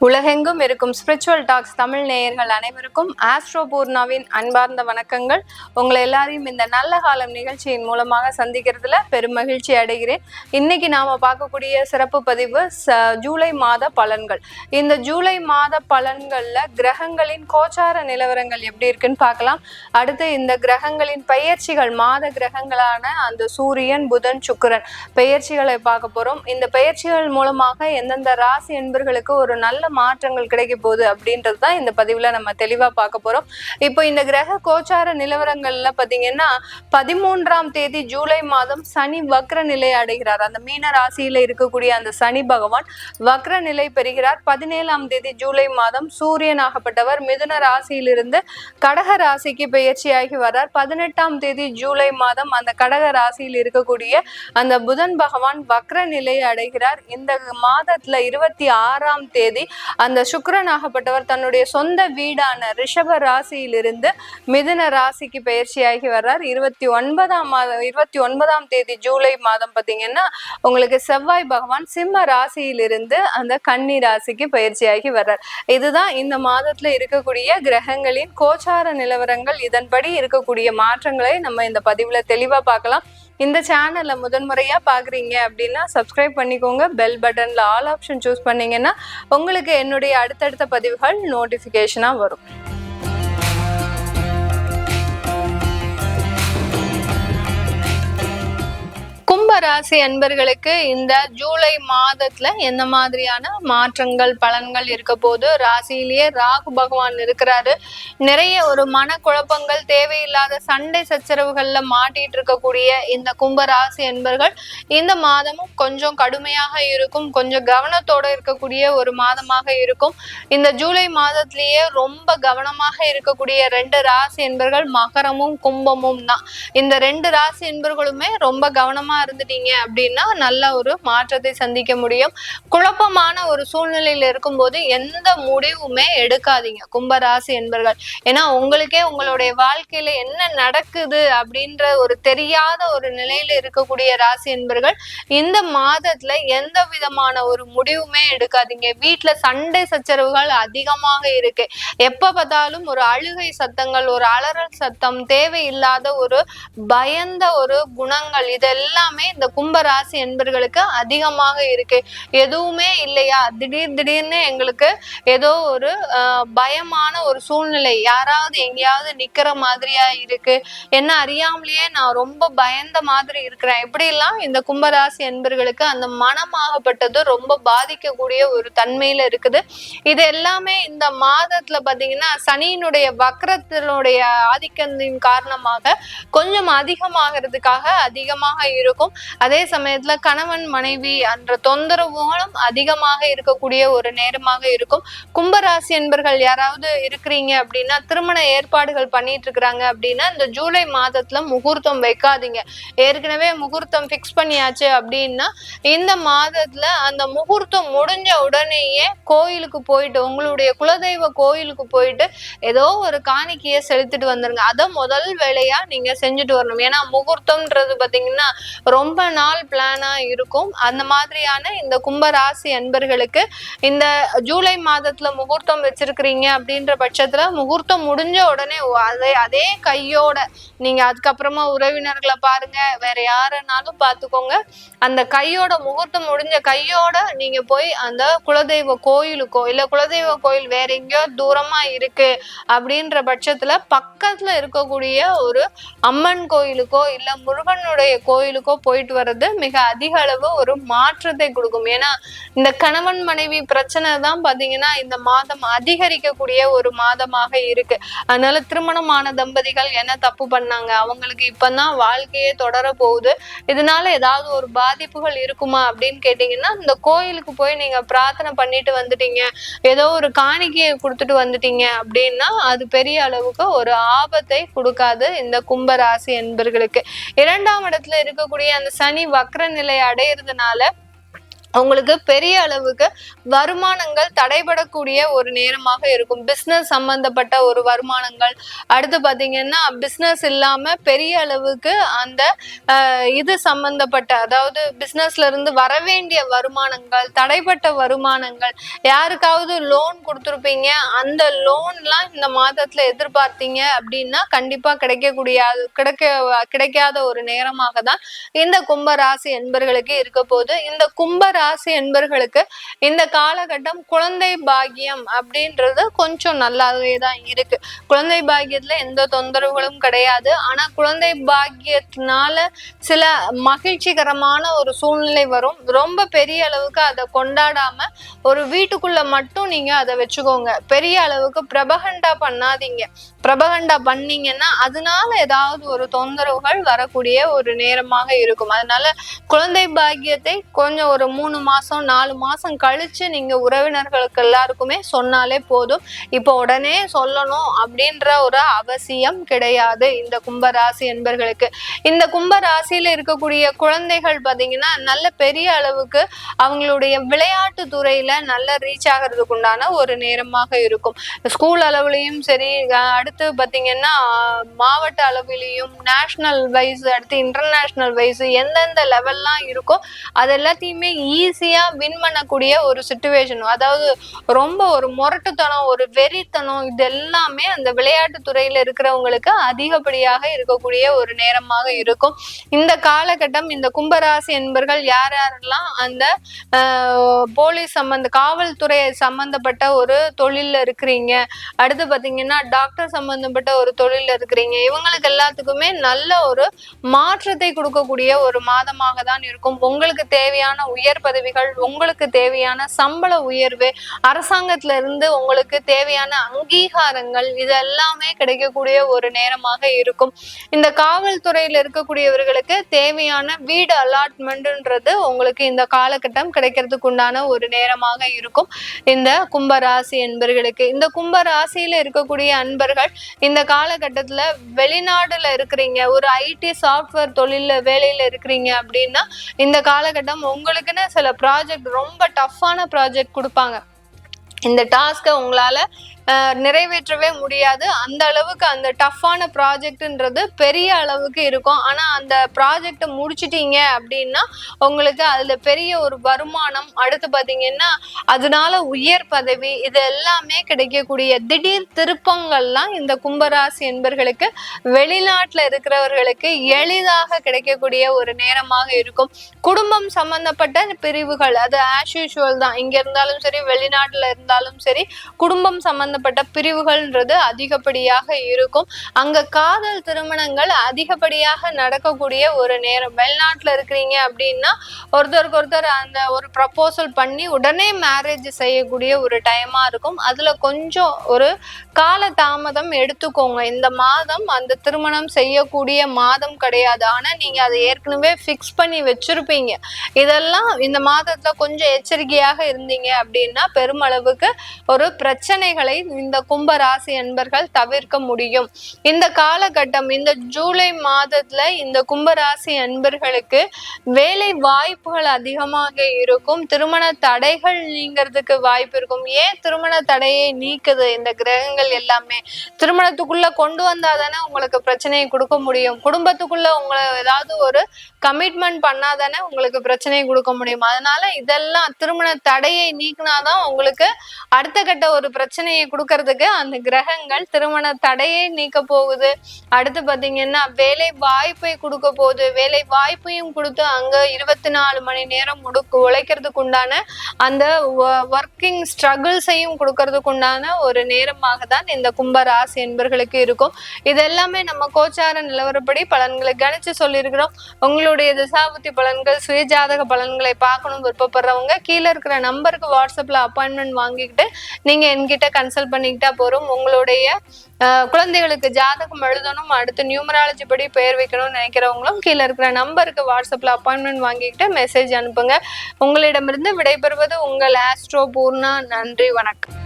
உலகெங்கும் இருக்கும் spiritual tax Tamil நேயர்கள் அனைவருக்கும் ஆஸ்ட்ரோ பூர்ணாவின் அன்பார்ந்த வணக்கங்கள். உங்களை எல்லாரையும் இந்த நல்ல காலம் நிகழ்ச்சியின் மூலமாக சந்திக்கிறதுல பெரும் மகிழ்ச்சி அடைகிறேன். இன்னைக்கு நாம பார்க்கக்கூடிய சிறப்பு பதிவு ஜூலை மாத பலன்கள். இந்த ஜூலை மாத பலன்கள்ல கிரகங்களின் கோச்சார நிலவரங்கள் எப்படி இருக்குன்னு பார்க்கலாம். அடுத்து இந்த கிரகங்களின் பெயர்ச்சிகள், மாத கிரகங்களான அந்த சூரியன், புதன், சுக்கிரன் பெயர்ச்சிகளை பார்க்க போறோம். இந்த பெயர்ச்சிகள் மூலமாக எந்தெந்த ராசி என்பர்களுக்கு ஒரு நல்ல மாற்றங்கள் கிடைக்க போகுது அப்படின்றது தான் இந்த பதிவுல நம்ம தெளிவா பார்க்க போறோம். இப்போ இந்த கிரக கோச்சார நிலவரங்கள்ல பாத்தீங்கன்னா 13ஆம் தேதி ஜூலை மாதம் சனி வக்ர நிலை அடைகிறார். அந்த மீன ராசியில இருக்கக்கூடிய அந்த சனி பகவான் வக்ர நிலை பெறுகிறார். 17ஆம் தேதி ஜூலை மாதம் சூரியனாகப்பட்டவர் மிதுன ராசியிலிருந்து கடக ராசிக்கு பெயர்ச்சியாகி வர்றார். 18ஆம் தேதி ஜூலை மாதம் அந்த கடக ராசியில் இருக்கக்கூடிய அந்த புதன் பகவான் வக்ர நிலை அடைகிறார். இந்த மாதத்துல 26ஆம் தேதி அந்த சுக்கிரனாகப்பட்டவர் தன்னுடைய சொந்த வீடான ரிஷப ராசியிலிருந்து மிதுன ராசிக்கு பயிற்சியாகி வர்றார். 29ஆம் தேதி ஜூலை மாதம் பார்த்தீங்கன்னா உங்களுக்கு செவ்வாய் பகவான் சிம்ம ராசியிலிருந்து அந்த கன்னி ராசிக்கு பயிற்சியாகி வர்றார். இதுதான் இந்த மாதத்துல இருக்கக்கூடிய கிரகங்களின் கோச்சார நிலவரங்கள். இதன்படி இருக்கக்கூடிய மாற்றங்களை நம்ம இந்த பதிவுல தெளிவா பார்க்கலாம். இந்த சேனல்ல முதன்முறையா பாக்குறீங்க அப்படின்னா சப்ஸ்கிரைப் பண்ணிக்கோங்க. பெல் பட்டன்ல ஆல் ஆப்ஷன் சூஸ் பண்ணீங்கன்னா உங்களுக்கு என்னுடைய அடுத்தடுத்த பதிவுகள் நோட்டிபிகேஷனா வரும். கும்பராசி அன்பர்களுக்கு இந்த ஜூலை மாதத்துல எந்த மாதிரியான மாற்றங்கள் பலன்கள் இருக்க போது, ராசியிலேயே ராகு பகவான் இருக்கிறாரு. நிறைய ஒரு மனக்குழப்பங்கள், தேவையில்லாத சண்டை சச்சரவுகள்ல மாட்டிட்டு இருக்கக்கூடிய இந்த கும்பராசி அன்பர்கள் இந்த மாதமும் கொஞ்சம் கடுமையாக இருக்கும், கொஞ்சம் கவனத்தோட இருக்கக்கூடிய ஒரு மாதமாக இருக்கும். இந்த ஜூலை மாதத்திலேயே ரொம்ப கவனமாக இருக்கக்கூடிய 2 ராசி என்பர்கள் மகரமும் கும்பமும் தான். இந்த 2 ராசி என்பர்களுமே ரொம்ப கவனமா இருந்துட்டீங்க அப்படின்னா நல்ல ஒரு மாற்றத்தை சந்திக்க முடியும். குழப்பமான ஒரு சூழ்நிலையில இருக்கும்போது எந்த முடிவுமே எடுக்காதீங்க கும்பராசி என்பர்கள். ஏன்னா உங்களுக்கே உங்களுடைய வாழ்க்கையில என்ன நடக்குது அப்படின்ற ஒரு தெரியாத ஒரு நிலையில இருக்கக்கூடிய ராசி என்பர்கள் இந்த மாதத்துல எந்த விதமான ஒரு முடிவுமே எடுக்காதீங்க. வீட்டுல சண்டை சச்சரவுகள் அதிகமாக இருக்கு. எப்ப பார்த்தாலும் ஒரு அழுகை சத்தங்கள், ஒரு அலறல் சத்தம், தேவையில்லாத ஒரு பயந்த ஒரு குணங்கள், இதெல்லாமே இந்த கும்பராசி என்பர்களுக்கு அதிகமாக இருக்கு. எதுவுமே இல்லையா, திடீர்னு எங்களுக்கு ஏதோ ஒரு பயமான ஒரு சூழ்நிலை, யாராவது எங்கேயாவது நிக்கிற மாதிரியா இருக்கு, என்ன அறியாமலேயே நான் ரொம்ப பயந்த மாதிரி இருக்கிறேன், இப்படி எல்லாம் இந்த கும்பராசி என்பர்களுக்கு அந்த மனமாகப்பட்டது ரொம்ப பாதிக்கக்கூடிய ஒரு தன்மையில இருக்குது. இது எல்லாமே இந்த மாதத்துல பாத்தீங்கன்னா சனியினுடைய வக்ரத்தினுடைய ஆதிக்கத்தின் காரணமாக கொஞ்சம் அதிகமாகிறதுக்காக அதிகமாக இருக்கும். அதே சமயத்துல கணவன் மனைவி என்ற தொந்தரவுகளும் அதிகமாக இருக்கக்கூடிய ஒரு நேரமாக இருக்கும். கும்பராசி என்பர்கள் யாராவது இருக்கிறீங்க அப்படின்னா, திருமண ஏற்பாடுகள் பண்ணிட்டு இருக்கிறாங்க அப்படின்னா இந்த ஜூலை மாதத்துல முகூர்த்தம் வைக்காதீங்க. ஏற்கனவே முகூர்த்தம் பிக்ஸ் பண்ணியாச்சு அப்படின்னா இந்த மாதத்துல அந்த முகூர்த்தம் முடிஞ்ச உடனேயே கோயிலுக்கு போயிட்டு, உங்களுடைய குலதெய்வ கோயிலுக்கு போயிட்டு ஏதோ ஒரு காணிக்கையை செலுத்திட்டு வந்துருங்க. அதை முதல் வேலையா நீங்க செஞ்சுட்டு வரணும். ஏன்னா முகூர்த்தம்ன்றது பாத்தீங்கன்னா ரொம்ப நாள் பிளானா இருக்கும். அந்த மாதிரியான இந்த கும்பராசி அன்பர்களுக்கு இந்த ஜூலை மாதத்துல முகூர்த்தம் வச்சிருக்கிறீங்க அப்படின்ற பட்சத்துல முகூர்த்தம் முடிஞ்ச உடனே அதே கையோட நீங்க அதுக்கப்புறமா உறவினர்களை பாருங்க, வேற யாருன்னாலும் பாத்துக்கோங்க, அந்த கையோட முகூர்த்தம் முடிஞ்ச கையோட நீங்க போய் அந்த குலதெய்வ கோயிலுக்கோ இல்ல குலதெய்வ கோயில் வேற எங்கேயோ தூரமா இருக்கு அப்படின்ற பட்சத்துல பக்கத்துல இருக்கக்கூடிய ஒரு அம்மன் கோயிலுக்கோ இல்ல முருகனுடைய கோயிலுக்கோ போயிட்டு வர்றது மிக அதிக அளவு ஒரு மாற்றத்தை கொடுக்கும். ஏன்னா இந்த கணவன் மனைவி பிரச்சனை தான் பாத்தீங்கன்னா இந்த மாதம் அதிகரிக்கக்கூடிய ஒரு மாதமாக இருக்கு. அதனால திருமணமான தம்பதிகள் என்ன தப்பு பண்ணாங்க, அவங்களுக்கு இப்பதான் வாழ்க்கையே தொடர போகுது, இதனால ஏதாவது ஒரு பாதிப்புகள் இருக்குமா அப்படின்னு கேட்டீங்கன்னா இந்த கோயிலுக்கு போய் நீங்க பிரார்த்தனை பண்ணிட்டு வந்துட்டீங்க, ஏதோ ஒரு காணிக்கையை கொடுத்துட்டு வந்துட்டீங்க அப்படின்னா அது பெரிய அளவுக்கு ஒரு ஆபத்தை கொடுக்காது இந்த கும்பராசி என்பர்களுக்கு. 2ஆம் இடத்துல இருக்கக்கூடிய அந்த சனி வக்ர நிலை அடையிறதுனால உங்களுக்கு பெரிய அளவுக்கு வருமானங்கள் தடைபடக்கூடிய ஒரு நேரமாக இருக்கும். பிசினஸ் சம்பந்தப்பட்ட ஒரு வருமானங்கள், அடுத்து பாத்தீங்கன்னா பிசினஸ் இல்லாம பெரிய அளவுக்கு அந்த இது சம்பந்தப்பட்ட, அதாவது பிசினஸ்ல இருந்து வர வேண்டிய வருமானங்கள், தடைப்பட்ட வருமானங்கள், யாருக்காவது லோன் கொடுத்துருப்பீங்க, அந்த லோன்லாம் இந்த மாதத்துல எதிர்பார்த்தீங்க அப்படின்னா கண்டிப்பா கிடைக்காத ஒரு நேரமாக தான் இந்த கும்பராசி என்பர்களுக்கு இருக்க போது. இந்த கும்பராசி என்பர்களுக்கு இந்த காலகட்டம் குழந்தை பாக்கியம் அப்படின்றது கொஞ்சம் நல்லாவே தான் இருக்கு. குழந்தை பாக்கியத்துல எந்த தொந்தரவுகளும் கிடையாது. ஆனா குழந்தை பாக்கியத்தினால சில மகிழ்ச்சிகரமான ஒரு சூழ்நிலை வரும். ரொம்ப பெரிய அளவுக்கு அதை கொண்டாடாம ஒரு வீட்டுக்குள்ள மட்டும் நீங்க அதை வச்சுக்கோங்க. பெரிய அளவுக்கு பிரபகண்டா பண்ணாதீங்க. பிரபகண்டா பண்ணீங்கன்னா அதனால ஏதாவது ஒரு தொந்தரவுகள் வரக்கூடிய ஒரு நேரமாக இருக்கும். அதனால குழந்தை பாக்கியத்தை கொஞ்சம் ஒரு 3 மாசம் 4 மாசம் கழிச்சு நீங்க உறவினர்களுக்கு எல்லாருக்குமே சொன்னாலே போதும். இப்போ உடனே சொல்லணும் அப்படின்ற ஒரு அவசியம் கிடையாது இந்த கும்பராசி என்பர்களுக்கு. இந்த கும்பராசியில இருக்கக்கூடிய குழந்தைகள் பாத்தீங்கன்னா நல்ல பெரிய அளவுக்கு அவங்களுடைய விளையாட்டு துறையில நல்ல ரீச் ஆகிறதுக்கு உண்டான ஒரு நேரமாக இருக்கும். ஸ்கூல் அளவுலயும் சரி, அடுத்து பாத்தீங்கன்னா மாவட்ட அளவிலையும், நேஷனல் வைஸ், அடுத்து இன்டர்நேஷனல் வைஸ் எந்தெந்த லெவல்லாம் இருக்கோ அது எல்லாத்தையுமே ஈஸியா வின் பண்ணக்கூடிய ஒரு சிச்சுவேஷன். அதாவது ரொம்ப ஒரு முரட்டுத்தனம், ஒரு வெறித்தனம், இது எல்லாமே அந்த விளையாட்டு துறையில இருக்கிறவங்களுக்கு அதிகப்படியாக இருக்கக்கூடிய ஒரு நேரமாக இருக்கும். இந்த காலகட்டம் இந்த கும்பராசி என்பர்கள் யாரெல்லாம் அந்த போலீஸ் காவல்துறை சம்பந்தப்பட்ட ஒரு தொழில்ல இருக்கிறீங்க, அடுத்து பாத்தீங்கன்னா டாக்டர் சம்பந்தப்பட்ட ஒரு தொழில்ல இருக்கிறீங்க, இவங்களுக்கு எல்லாத்துக்குமே நல்ல ஒரு மாற்றத்தை கொடுக்கக்கூடிய ஒரு மாதமாக தான் இருக்கும். உங்களுக்கு தேவையான உயர் பதவிகள், உங்களுக்கு தேவையான சம்பள உயர்வு, அரசாங்கத்துல இருந்து உங்களுக்கு தேவையான அங்கீகாரங்கள், இது எல்லாமே கிடைக்கக்கூடிய ஒரு நேரமாக இருக்கும். இந்த காவல்துறையில இருக்கக்கூடியவர்களுக்கு தேவையான வீடு அலாட்மெண்ட்ன்றது உங்களுக்கு இந்த காலகட்டம் கிடைக்கிறதுக்கு உண்டான ஒரு நேரமாக இருக்கும் இந்த கும்பராசி என்பர்களுக்கு. இந்த கும்பராசியில இருக்கக்கூடிய அன்பர்கள் இந்த காலகட்டத்துல வெளிநாடுல இருக்கிறீங்க, ஒரு ஐடி சாஃப்ட்வேர் தொழில வேலையில இருக்கிறீங்க அப்படின்னா இந்த காலகட்டம் உங்களுக்குன்னு சில ப்ராஜெக்ட், ரொம்ப டஃப்பான ப்ராஜெக்ட் கொடுப்பாங்க. இந்த டாஸ்கை உங்களால நிறைவேற்றவே முடியாது. அந்த அளவுக்கு அந்த டஃப்பான ப்ராஜெக்ட்ன்றது பெரிய அளவுக்கு இருக்கும். ஆனா அந்த ப்ராஜெக்டை முடிச்சிட்டீங்க அப்படின்னா உங்களுக்கு அதுல பெரிய ஒரு வருமானம், அடுத்து பாத்தீங்கன்னா அதனால உயர் பதவி, இது எல்லாமே கிடைக்கக்கூடிய திடீர் திருப்பங்கள்லாம் இந்த கும்பராசி என்பர்களுக்கு வெளிநாட்டுல இருக்கிறவர்களுக்கு எளிதாக கிடைக்கக்கூடிய ஒரு நேரமாக இருக்கும். குடும்பம் சம்பந்தப்பட்ட பிரிவுகள், அது ஆஸ் யூஷுவல் தான். இங்க இருந்தாலும் சரி, வெளிநாட்டுல இருந்தாலும் சரி, குடும்பம் சம்பந்தப்பட்ட பிரிவுகள்ன்றது அதிகப்படியாக இருக்கும். அங்க காதல் திருமணங்கள் அதிகப்படியாக நடக்கக்கூடிய ஒரு நேரம். வெளிநாட்டுல இருக்கிறீங்க அப்படின்னா ஒருத்தருக்கு ஒருத்தர் அந்த ஒரு ப்ரப்போசல் பண்ணி உடனே மேரேஜ் செய்யக்கூடிய ஒரு டைமா இருக்கும். அதுல கொஞ்சம் ஒரு கால தாமதம் எடுத்துக்கோங்க. இந்த மாதம் அந்த திருமணம் செய்யக்கூடிய மாதம் கிடையாது. ஆனா நீங்க அதை ஏற்கனவே ஃபிக்ஸ் பண்ணி வச்சிருப்பீங்க. இதெல்லாம் இந்த மாதத்துல கொஞ்சம் எச்சரிக்கையாக இருந்தீங்க அப்படின்னா பெருமளவுக்கு ஒரு பிரச்சனைகளை இந்த கும்பராசி என்பர்கள் தவிர்க்க முடியும். இந்த காலகட்டம், இந்த ஜூலை மாதத்துல இந்த கும்பராசி என்பர்களுக்கு வேலை வாய்ப்புகள் அதிகமாக இருக்கும். திருமண தடைகள் நீங்கிறதுக்கு வாய்ப்பு இருக்கும். ஏன் திருமண தடையை நீக்குது இந்த கிரகங்கள் எல்லாமே? திருமணத்துக்குள்ள கொண்டு வந்தாதானே உங்களுக்கு பிரச்சனையை கொடுக்க முடியும். குடும்பத்துக்குள்ள உங்களை ஏதாவது ஒரு கமிட்மெண்ட் பண்ணாதானே உங்களுக்கு பிரச்சனையை கொடுக்க முடியும். அதனால இதெல்லாம் திருமண தடையை நீக்கினாதான் உங்களுக்கு அடுத்த கட்ட ஒரு பிரச்சனையை கொடுக்கறதுக்கு அந்த கிரகங்கள் திருமண தடையை நீக்க போகுது. அடுத்து பாத்தீங்கன்னா வேலை வாய்ப்பை கொடுக்க போகுது. வேலை வாய்ப்பையும் கொடுத்து அங்க 24 மணி நேரம் உழைக்கிறதுக்கு உண்டான அந்த ஒர்க்கிங் ஸ்ட்ரகிள்ஸையும் கொடுக்கறதுக்கு உண்டான ஒரு நேரமாக தான் இந்த கும்பராசி என்பர்களுக்கு இருக்கும். இது எல்லாமே நம்ம கோச்சார நிலவரப்படி பலன்களை கணிச்சு சொல்லியிருக்கிறோம். உங்களுடைய திசாபுத்தி பலன்கள், சுயஜாதக பலன்களை பார்க்கணும் விருப்பப்படுறவங்க கீழே இருக்கிற நம்பருக்கு வாட்ஸ்அப்ல அப்பாயின்மெண்ட் வாங்கிக்கிட்டு நீங்க என்கிட்ட கன்சல்ட் பண்ணிக்கிட்டா போறோம். உங்களுடைய குழந்தைகளுக்கு ஜாதகம் எழுதணும், அடுத்து நியூமராலஜி படி பெயர் வைக்கணும்னு நினைக்கிறவங்களும் கீழே இருக்கிற நம்பருக்கு வாட்ஸ்அப்ல அப்பாயின்மெண்ட் வாங்கிக்கிட்டு மெசேஜ் அனுப்புங்க. உங்களிடமிருந்து விடைபெறுவது உங்கள் ஆஸ்ட்ரோ பூர்ணா. நன்றி, வணக்கம்.